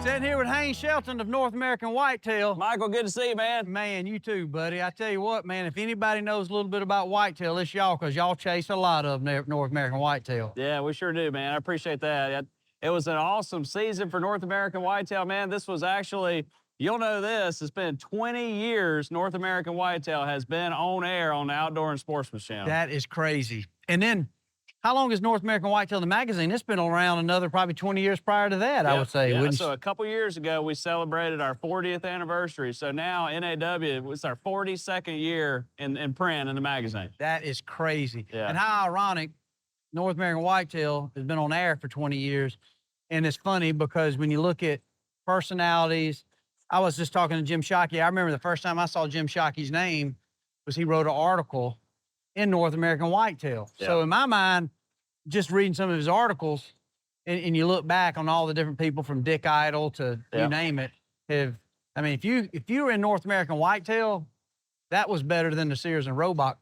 Sitting here with Haynes Shelton of North American Whitetail. Michael, good to see you, man. Man, you too, buddy. I tell you what, man, if anybody knows a little bit about whitetail, it's y'all, because y'all chase a lot of them, North American Whitetail. Yeah, we sure do, man. I appreciate that. It was an awesome season for North American Whitetail, man. This was actually, you'll know this, it's been 20 years North American Whitetail has been on air on the Outdoor and Sportsman's Channel. That is crazy. And then, how long is North American Whitetail the magazine? It's been around another probably 20 years prior to that, I would say. Yeah, so a couple years ago, we celebrated our 40th anniversary. So now NAW, it's our 42nd year in print in the magazine. That is crazy. Yeah. And how ironic, North American Whitetail has been on air for 20 years. And it's funny because when you look at personalities, I was just talking to Jim Shockey. I remember the first time I saw Jim Shockey's name was he wrote an article in North American Whitetail. Yeah. So in my mind, just reading some of his articles, and you look back on all the different people from Dick Idle to you name it, I mean, if you were in North American Whitetail, that was better than the Sears and Roebuck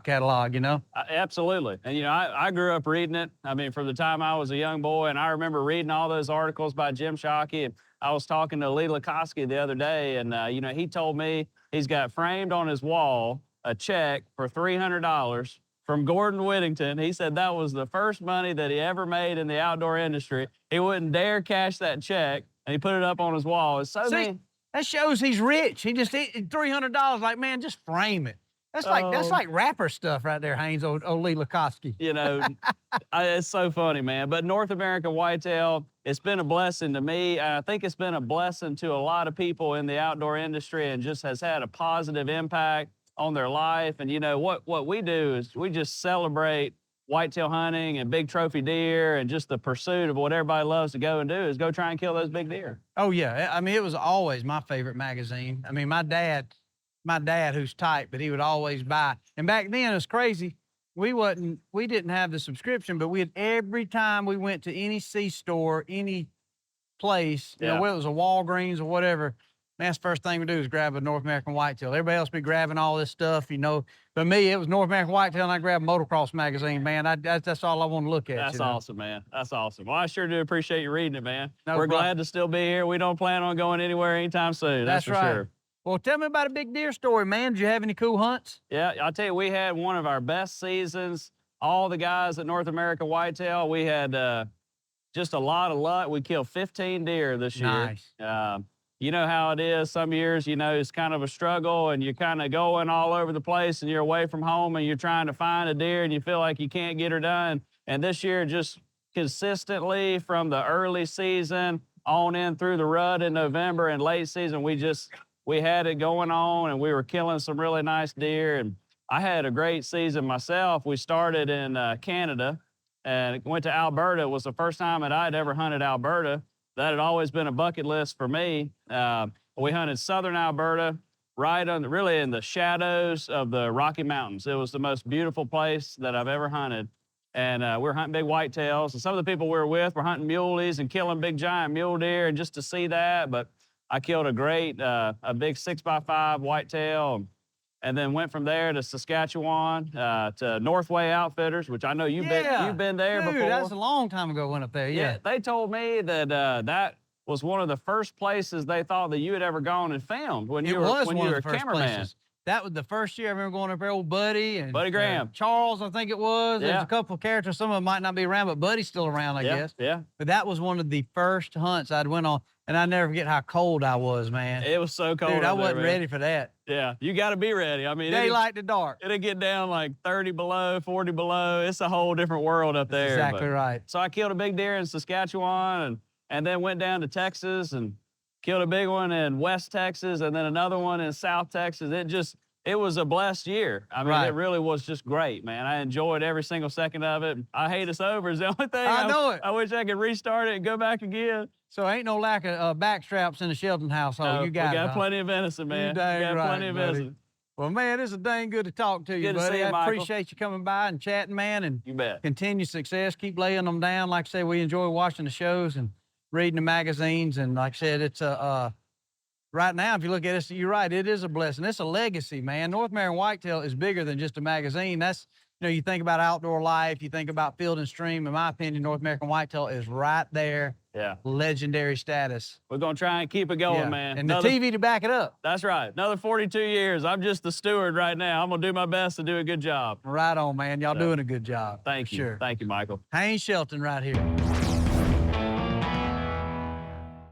catalog, you know? Absolutely. And, you know, I grew up reading it. I mean, from the time I was a young boy, and I remember reading all those articles by Jim Shockey. And I was talking to Lee Lukoski the other day, and, you know, he told me he's got framed on his wall a check for $300 from Gordon Whittington. He said that was the first money that he ever made in the outdoor industry. He wouldn't dare cash that check, and he put it up on his wall. It's so that shows he's rich. He just $300. Like, man, just frame it. That's like rapper stuff right there, Haynes, old Lee Lukoski. You know, it's so funny, man. But North American Whitetail, it's been a blessing to me. I think it's been a blessing to a lot of people in the outdoor industry, and just has had a positive impact on their life. And, you know, what we do is we just celebrate whitetail hunting and big trophy deer, and just the pursuit of what everybody loves to go and do is go try and kill those big deer. Oh, yeah. I mean, it was always my favorite magazine. I mean, my dad, who's tight, but he would always buy. And back then, it was crazy. We didn't have the subscription, but every time we went to any C-store, any place, you know, whether it was a Walgreens or whatever, man, that's the first thing we do is grab a North American Whitetail. Everybody else be grabbing all this stuff, you know. But me, it was North American Whitetail, and I grabbed Motocross magazine, man. That's all I want to look at. That's awesome, man. That's awesome. Well, I sure do appreciate you reading it, man. No We're glad to still be here. We don't plan on going anywhere anytime soon. That's for right. Sure. Well, tell me about a big deer story, man. Did you have any cool hunts? Yeah, I'll tell you, we had one of our best seasons. All the guys at North American Whitetail, we had just a lot of luck. We killed 15 deer this year. Nice. You know how it is. Some years, you know, it's kind of a struggle, and you're kind of going all over the place, and you're away from home, and you're trying to find a deer, and you feel like you can't get her done. And this year, just consistently from the early season on in through the rut in November and late season, we had it going on, and we were killing some really nice deer. And I had a great season myself. We started in Canada and went to Alberta. It was the first time that I'd ever hunted Alberta. That had always been a bucket list for me. We hunted southern Alberta, really in the shadows of the Rocky Mountains. It was the most beautiful place that I've ever hunted. And we were hunting big whitetails. And some of the people we were with were hunting muleys and killing big giant mule deer, and just to see that. But I killed a big 6x5 whitetail, and then went from there to Saskatchewan, to Northway Outfitters, which I know you've been there before. That was a long time ago. Went up there. Yeah. They told me that that was one of the first places they thought that you had ever gone and filmed when you were a cameraman. That was the first year I remember going up there. Old Buddy and Buddy Graham, Charles, I think it was. There's a couple of characters. Some of them might not be around, but Buddy's still around, I guess. Yeah. But that was one of the first hunts I'd went on. And I never forget how cold I was, man. It was so cold. Dude, I wasn't ready for that. Yeah, you got to be ready. I mean, daylight to dark. It'll get down like 30 below, 40 below. It's a whole different world up there. Exactly right. So I killed a big deer in Saskatchewan, and then went down to Texas and killed a big one in West Texas, and then another one in South Texas. It was a blessed year. I mean, It really was just great, man. I enjoyed every single second of it. I hate it's over is the only thing. I know it. I wish I could restart it and go back again. So ain't no lack of back straps in the Shelton household. No, you got we got plenty of venison, man. You got plenty of venison. Well, man, it's a dang good to talk to you, Good to buddy. see you, I Michael. appreciate you coming by and chatting, man. And you bet. Continue success. Keep laying them down. Like I said, we enjoy watching the shows and reading the magazines. And like I said, it's right now, if you look at it, you're right, it is a blessing. It's a legacy, man. North American Whitetail is bigger than just a magazine. That's know, you think about outdoor life, you think about field and stream. In my opinion, North American Whitetail is right there. Yeah. Legendary status. We're going to try and keep it going, man. And the TV to back it up. That's right. Another 42 years. I'm just the steward right now. I'm going to do my best to do a good job. Right on, man. Y'all doing a good job. Thank you. Sure. Thank you, Michael. Haynes Shelton right here.